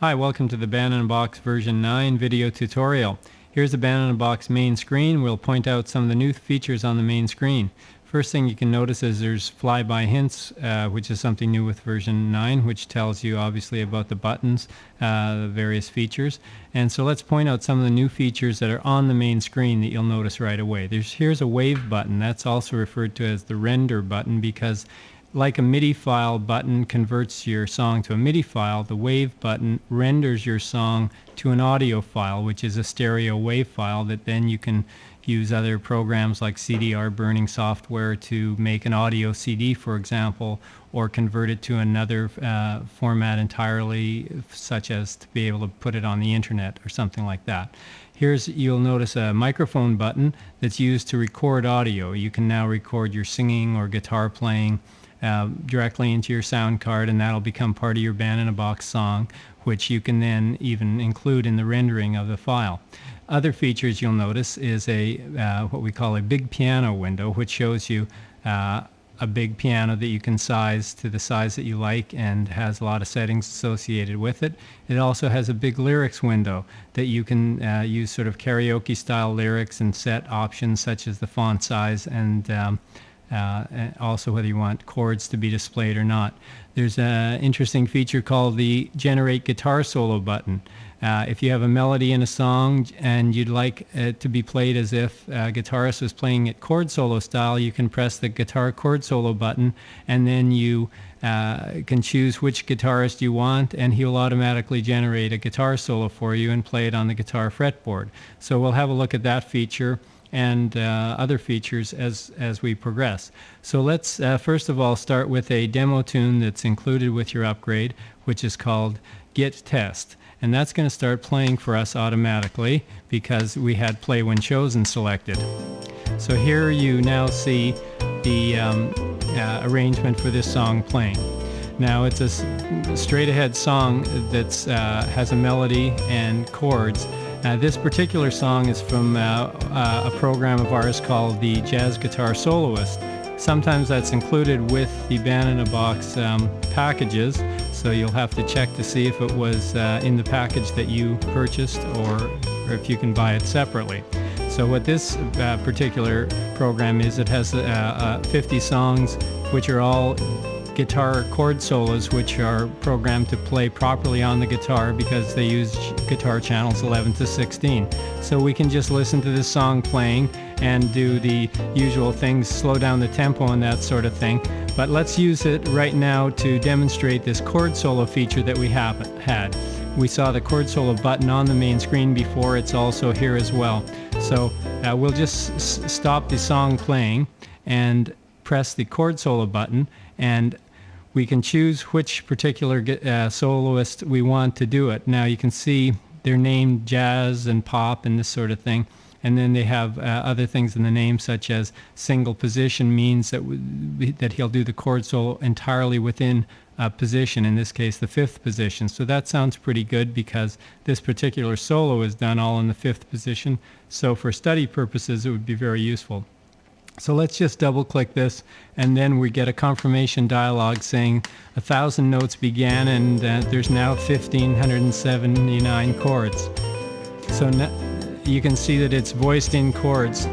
Hi, welcome to the Bannon Box version 9 video tutorial. Here's the Bannon Box main screen. We'll point out some of the new features on the main screen. First thing you can notice is there's flyby hints, which is something new with version 9, which tells you obviously about the buttons, the various features. And so let's point out some of the new features that are on the main screen that you'll notice right away. Here's a wave button. That's also referred to as the render button because like a MIDI file button converts your song to a MIDI file, the wave button renders your song to an audio file, which is a stereo wave file that then you can use other programs like CDR burning software to make an audio CD, for example, or convert it to another format entirely, such as to be able to put it on the internet or something like that. You'll notice a microphone button that's used to record audio. You can now record your singing or guitar playing directly into your sound card, and that'll become part of your Bannon Box song, which you can then even include in the rendering of the file. Other features you'll notice is what we call a big piano window, which shows you a big piano that you can size to the size that you like and has a lot of settings associated with it. It also has a big lyrics window that you can use sort of karaoke style lyrics and set options such as the font size and also whether you want chords to be displayed or not. There's an interesting feature called the Generate Guitar Solo button. If you have a melody in a song and you'd like it to be played as if a guitarist was playing it chord solo style, you can press the guitar chord solo button and then you can choose which guitarist you want, and he'll automatically generate a guitar solo for you and play it on the guitar fretboard. So we'll have a look at that feature and other features as we progress. So let's first of all start with a demo tune that's included with your upgrade, which is called Get Test. And that's going to start playing for us automatically because we had Play When Chosen selected. So here you now see the arrangement for this song playing. Now it's a straight ahead song that has a melody and chords. This particular song is from a program of ours called the Jazz Guitar Soloist. Sometimes that's included with the Bannon Box packages, so you'll have to check to see if it was in the package that you purchased or if you can buy it separately. So what this particular program is, it has 50 songs which are all guitar chord solos, which are programmed to play properly on the guitar because they use guitar channels 11 to 16. So we can just listen to this song playing and do the usual things, slow down the tempo and that sort of thing. But let's use it right now to demonstrate this chord solo feature that we had. We saw the chord solo button on the main screen before. It's also here as well. So we'll just stop the song playing and press the chord solo button, and we can choose which particular soloist we want to do it. Now you can see they're named jazz and pop and this sort of thing, and then they have other things in the name such as single position means that he'll do the chord solo entirely within a position, in this case the 5th position. So that sounds pretty good because this particular solo is done all in the 5th position, so for study purposes it would be very useful. So let's just double click this, and then we get a confirmation dialog saying 1,000 notes began and there's now 1,579 chords. So now you can see that it's voiced in chords,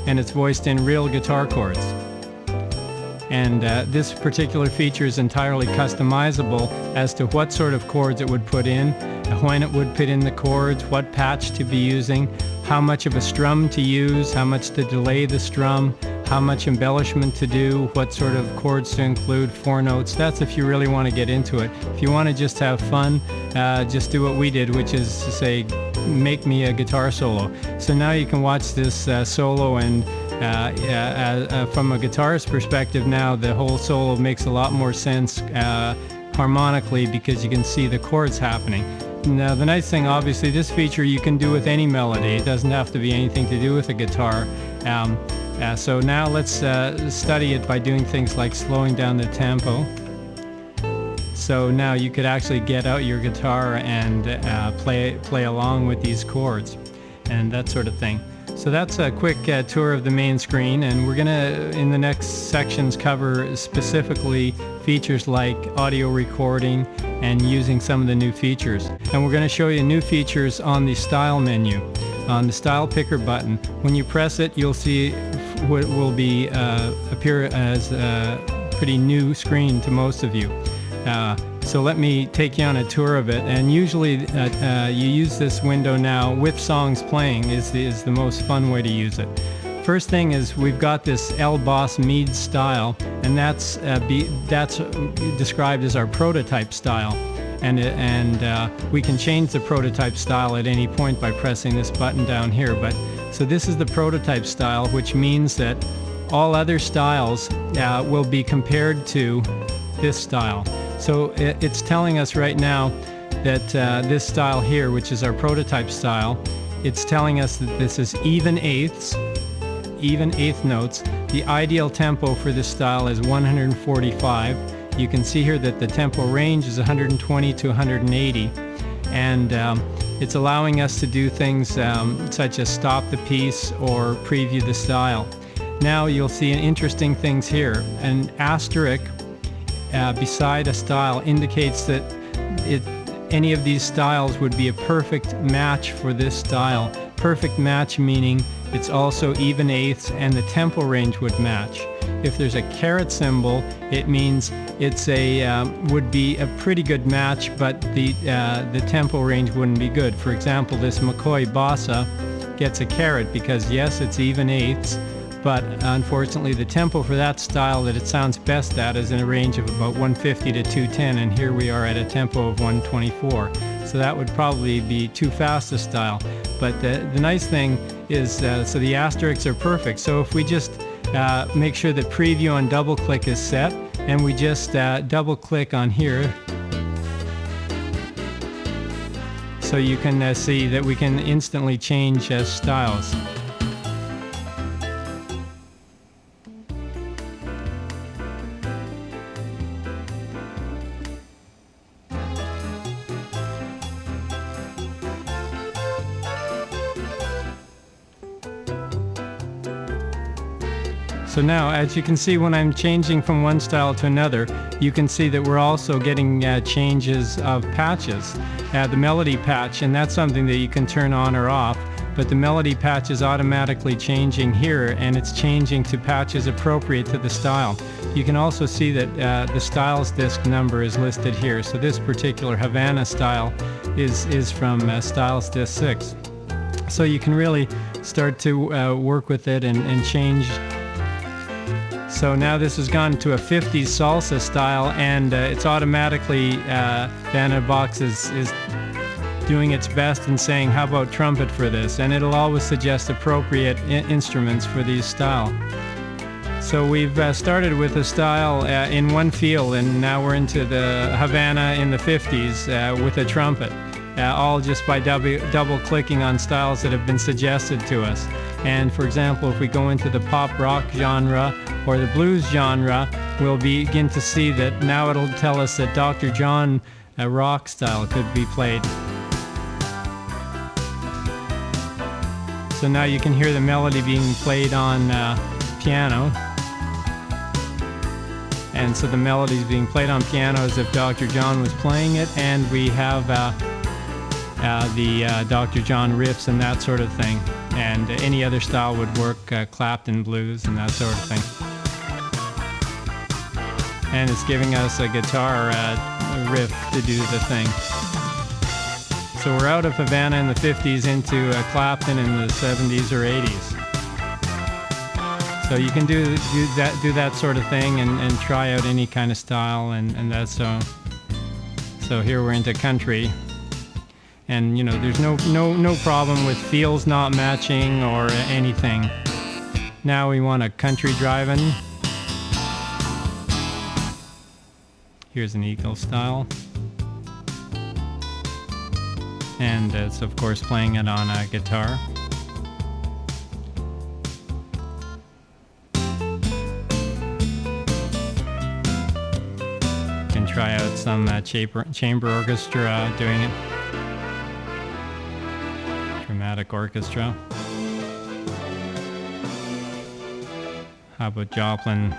and it's voiced in real guitar chords. And this particular feature is entirely customizable as to what sort of chords it would put in, when it would put in the chords, what patch to be using, how much of a strum to use, how much to delay the strum, how much embellishment to do, what sort of chords to include, 4 notes. That's if you really want to get into it. If you want to just have fun, just do what we did, which is to say, make me a guitar solo. So now you can watch this solo, and from a guitarist perspective now, the whole solo makes a lot more sense harmonically because you can see the chords happening. Now the nice thing, obviously, this feature you can do with any melody. It doesn't have to be anything to do with a guitar. So now let's study it by doing things like slowing down the tempo. So now you could actually get out your guitar and play along with these chords and that sort of thing. So that's a quick tour of the main screen, and we're gonna, in the next sections, cover specifically features like audio recording and using some of the new features. And we're gonna show you new features on the Style menu, on the Style Picker button. When you press it, you'll see what will be appear as a pretty new screen to most of you. So let me take you on a tour of it, and usually you use this window now with songs playing is the most fun way to use it. First thing is we've got this L Boss Mead style, and that's described as our prototype style, and we can change the prototype style at any point by pressing this button down here. But so this is the prototype style, which means that all other styles will be compared to this style. So it's telling us right now that this style here, which is our prototype style, it's telling us that this is even eighth notes. The ideal tempo for this style is 145. You can see here that the tempo range is 120 to 180, and it's allowing us to do things such as stop the piece or preview the style. Now you'll see interesting things here. An asterisk beside a style indicates that any of these styles would be a perfect match for this style. Perfect match meaning it's also even eighths and the tempo range would match. If there's a caret symbol, it means it's would be a pretty good match, but the tempo range wouldn't be good. For example, this McCoy Bossa gets a caret because yes, it's even eighths, but unfortunately the tempo for that style that it sounds best at is in a range of about 150 to 210, and here we are at a tempo of 124. So that would probably be too fast a style. But the nice thing is, so the asterisks are perfect. So if we just make sure that preview on double click is set, and we just double click on here, so you can see that we can instantly change styles. So now, as you can see, when I'm changing from one style to another, you can see that we're also getting changes of patches. The melody patch, and that's something that you can turn on or off, but the melody patch is automatically changing here, and it's changing to patches appropriate to the style. You can also see that the styles disc number is listed here. So this particular Havana style is from styles disc 6. So you can really start to work with it and change. So now this has gone to a 50s salsa style, and it's automatically, Banana Box is doing its best and saying, how about trumpet for this? And it'll always suggest appropriate instruments for these style. So we've started with a style in one field, and now we're into the Havana in the 50s with a trumpet. All just by double clicking on styles that have been suggested to us. And for example, if we go into the pop rock genre or the blues genre, we'll begin to see that now it'll tell us that Dr. John rock style could be played. So now you can hear the melody being played on piano. And so the melody is being played on piano as if Dr. John was playing it, and we have the Dr. John riffs and that sort of thing. And any other style would work, Clapton blues and that sort of thing. And it's giving us a guitar riff to do the thing. So we're out of Havana in the 50s into Clapton in the 70s or 80s. So you can do that sort of thing and try out any kind of style, and that's so here we're into country. And you know, there's no problem with feels not matching or anything. Now we want a country driving. Here's an Eagle style. And it's of course playing it on a guitar. You can try out some chamber orchestra doing it. Dramatic orchestra. how about Joplin?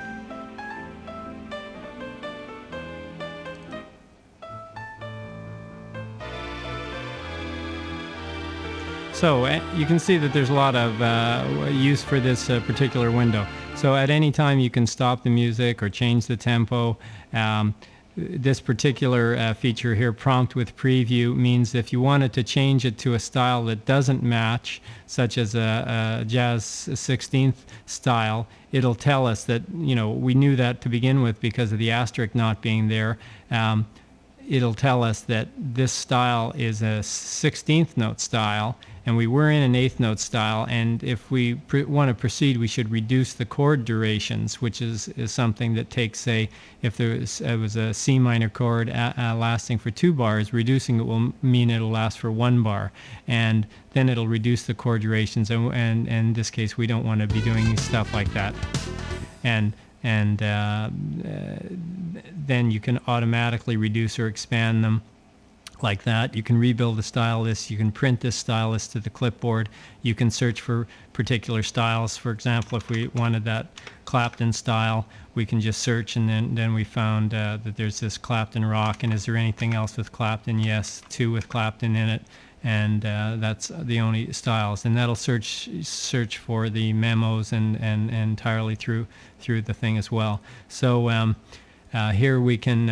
So you can see that there's a lot of use for this particular window. So at any time you can stop the music or change the tempo. This particular feature here, prompt with preview, means if you wanted to change it to a style that doesn't match, such as a jazz 16th style, it'll tell us that, you know, we knew that to begin with because of the asterisk not being there. It'll tell us that this style is a 16th note style, and we were in an 8th note style, and if we want to proceed, we should reduce the chord durations, which is something that takes, say, if it was a C minor chord lasting for 2 bars, reducing it will mean it'll last for 1 bar, and then it'll reduce the chord durations, and in this case we don't want to be doing stuff like that. And then you can automatically reduce or expand them like that. You can rebuild the style list. You can print this style list to the clipboard. You can search for particular styles. For example, if we wanted that Clapton style, we can just search, and then we found that there's this Clapton rock, and is there anything else with Clapton? Yes, 2 with Clapton in it, and that's the only styles, and that'll search for the memos and entirely through the thing as well. So here we can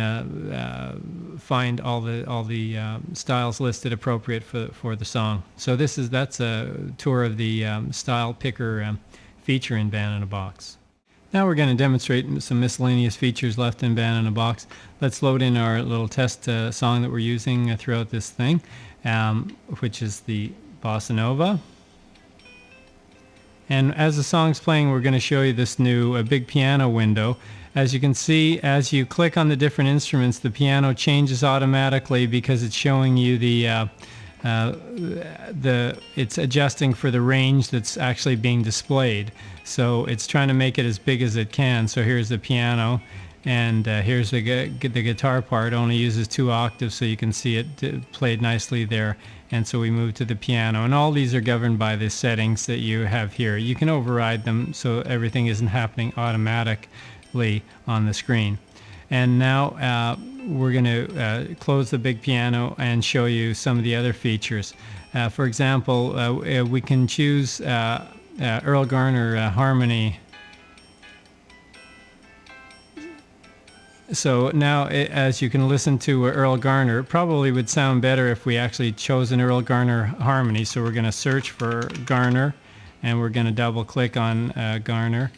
find all the styles listed appropriate for the song. So that's a tour of the style picker feature in Band in a Box. Now we're going to demonstrate some miscellaneous features left in Band in a Box. Let's load in our little test song that we're using throughout this thing, which is the Bossa Nova. And as the song's playing, we're going to show you this new big piano window. As you can see, as you click on the different instruments, the piano changes automatically because it's showing you it's adjusting for the range that's actually being displayed. So it's trying to make it as big as it can. So here's the piano, and here's the guitar part. Only uses 2 octaves, so you can see it played nicely there. And so we move to the piano, and all these are governed by the settings that you have here. You can override them so everything isn't happening automatically on the screen. And now we're going to close the big piano and show you some of the other features. For example, we can choose Earl Garner harmony. So now, as you can listen to Earl Garner, it probably would sound better if we actually chose an Earl Garner harmony. So we're going to search for Garner, and we're going to double click on Garner,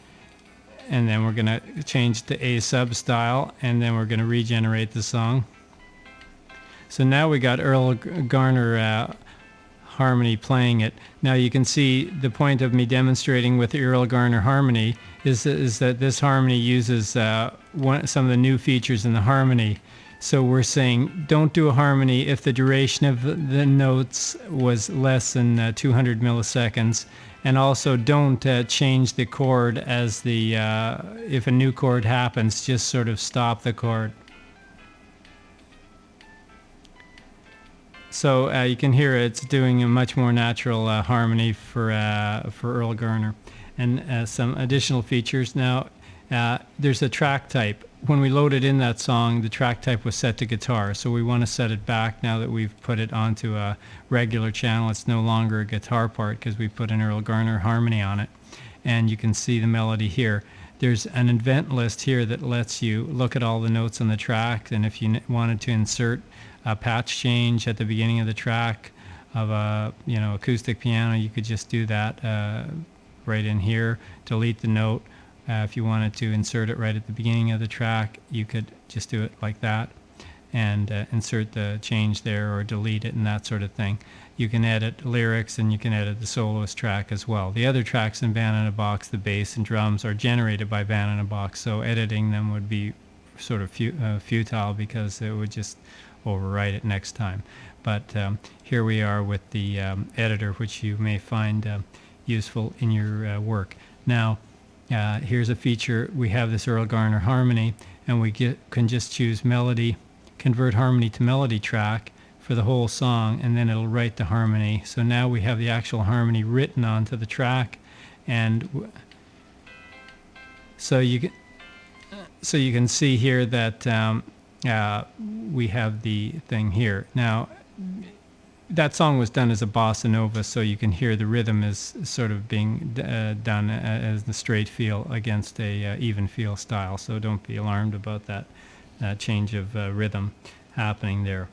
and then we're going to change to A sub style, and then we're going to regenerate the song. So now we got Earl Garner harmony playing it. Now you can see the point of me demonstrating with the Earl Garner harmony is that this harmony uses some of the new features in the harmony. So we're saying don't do a harmony if the duration of the notes was less than 200 milliseconds, and also don't change the chord as if a new chord happens, just sort of stop the chord. So you can hear it's doing a much more natural harmony for Earl Garner. And some additional features. Now there's a track type. When we loaded in that song, the track type was set to guitar. So we want to set it back now that we've put it onto a regular channel. It's no longer a guitar part because we put an Earl Garner harmony on it. And you can see the melody here. There's an event list here that lets you look at all the notes on the track, and if you wanted to insert a patch change at the beginning of the track of a acoustic piano, you could just do that right in here. Delete the note. If you wanted to insert it right at the beginning of the track, you could just do it like that and insert the change there, or delete it, and that sort of thing. You can edit lyrics, and you can edit the soloist track as well. The other tracks in Band in a Box, the bass and drums, are generated by Band in a Box, so editing them would be sort of futile because it would just overwrite it next time. But here we are with the editor, which you may find useful in your work. Now, here's a feature. We have this Earl Garner harmony, and we can just choose melody, convert harmony to melody track for the whole song, and then it'll write the harmony. So now we have the actual harmony written onto the track, and So you can see here that we have the thing here. Now, that song was done as a bossa nova, so you can hear the rhythm is sort of being done as the straight feel against a even feel style. So don't be alarmed about that change of rhythm happening there.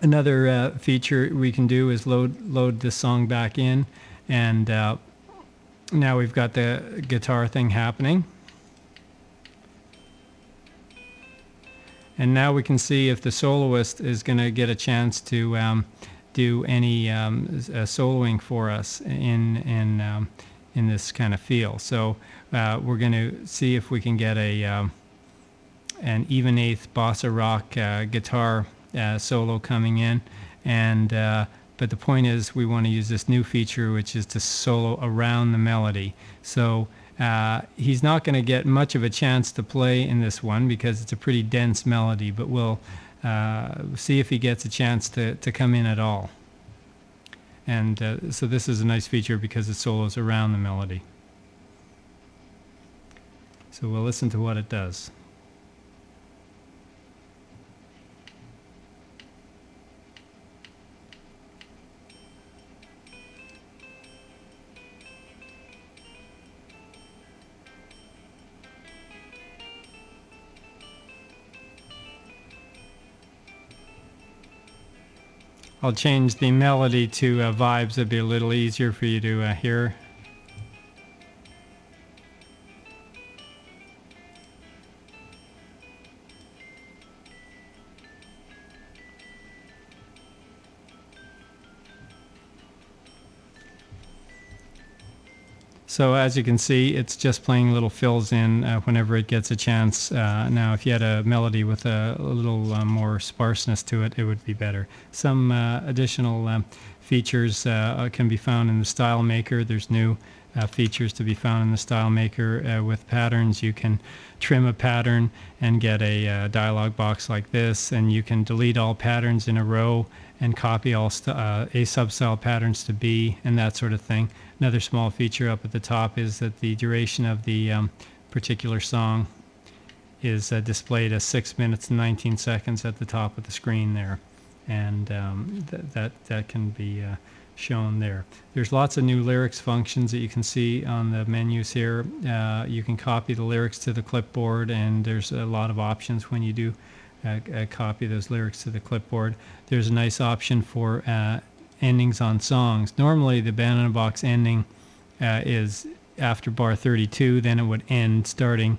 Another feature we can do is load this song back in, and now we've got the guitar thing happening. And now we can see if the soloist is going to get a chance to do any soloing for us in this kind of feel. So we're going to see if we can get an even eighth bossa rock guitar solo coming in, and but the point is we want to use this new feature, which is to solo around the melody. So he's not going to get much of a chance to play in this one because it's a pretty dense melody, but we'll see if he gets a chance to come in at all. And so this is a nice feature because it solos around the melody. So we'll listen to what it does. I'll change the melody to vibes. It'll be a little easier for you to hear. So as you can see, it's just playing little fills in whenever it gets a chance. Now, if you had a melody with a little more sparseness to it, it would be better. Some additional features can be found in the Style Maker. There's new features to be found in the Style Maker with patterns. You can trim a pattern and get a dialog box like this, and you can delete all patterns in a row and copy all A substyle patterns to B and that sort of thing. Another small feature up at the top is that the duration of the particular song is displayed as 6 minutes and 19 seconds at the top of the screen there, and that can be shown there. There's lots of new lyrics functions that you can see on the menus here. You can copy the lyrics to the clipboard, and there's a lot of options when you do copy those lyrics to the clipboard. There's a nice option for endings on songs. Normally the Banana Box ending is after bar 32, then it would end starting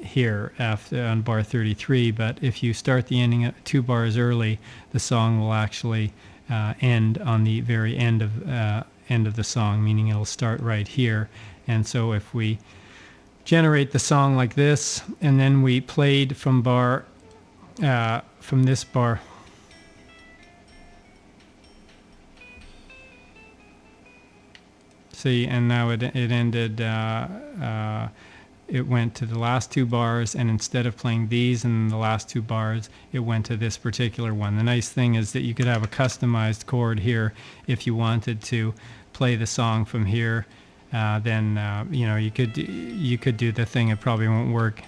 here on bar 33, but if you start the ending at 2 bars early, the song will actually end on the very end of the song, meaning it'll start right here. And so if we generate the song like this, and then we played from this bar, see, and now it ended, it went to the last 2 bars, and instead of playing these in the last 2 bars, it went to this particular one. The nice thing is that you could have a customized chord here if you wanted to play the song from here. Then you know, you could do the thing. It probably won't work.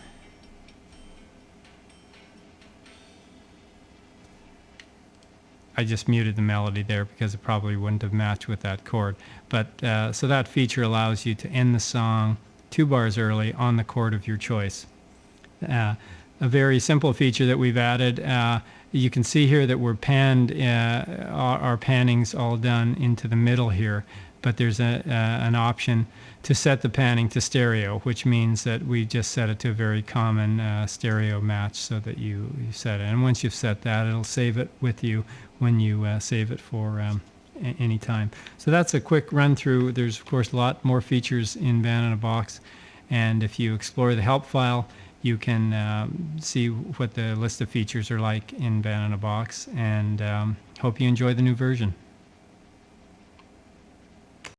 I just muted the melody there because it probably wouldn't have matched with that chord. But so that feature allows you to end the song 2 bars early on the chord of your choice. A very simple feature that we've added. You can see here that we're panned. Our panning's all done into the middle here, but there's an option to set the panning to stereo, which means that we just set it to a very common stereo match so that you set it. And once you've set that, it'll save it with you when you save it for any time. So that's a quick run through. There's of course a lot more features in Banana Box, and if you explore the help file, you can see what the list of features are like in Banana Box, and hope you enjoy the new version.